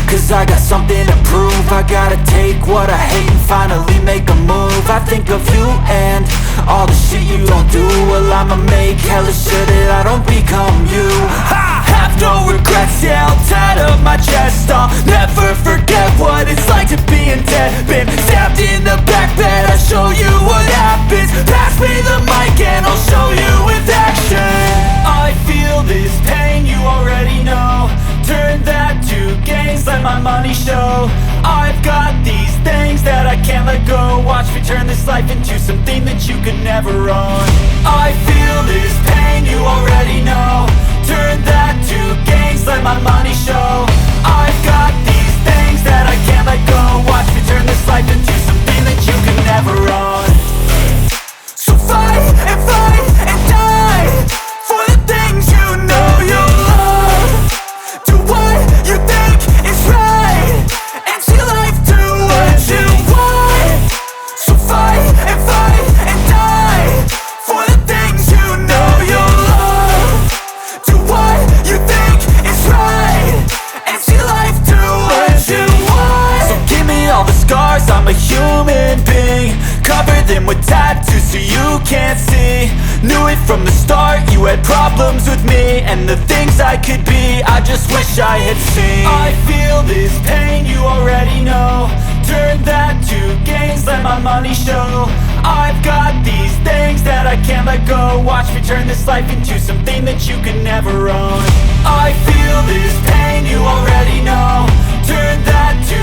Cause I got something to prove. I gotta take what I hate and finally make a move. I think of you and all the shit you don't do. Well, I'ma make hella sure that I don't become you. I have no regrets, yeah, I'll tattle my chest. I'll never forget what it's like to be in debt. Been stabbed in the back bed, I'll show you what happens. Pass me the mic and I'll show you with action. I feel this pain, you already know. Turn that to gains, let my money show. I've got these things that I can't let go. Watch me turn this life into something that you could never own. I feel this pain, you already know. Turn that to gains, let my money show. I've got these things that I can't let go. Watch me turn this life into something that you could never own. So fight and die for the things you know you love. Do what you think is right and see life do what you want. So fight and die for the things you know you love. Do what you think is right and see life do what you want. So give me all the scars, I'm a human being. Cover them with tattoos so you can't see. Knew it from the start, you had problems with me and the things I could be, I just wish I had seen. I feel this pain, you already know. Turn that to gains, let my money show. I've got these things that I can't let go. Watch me turn this life into something that you can never own. I feel this pain, you already know. Turn that to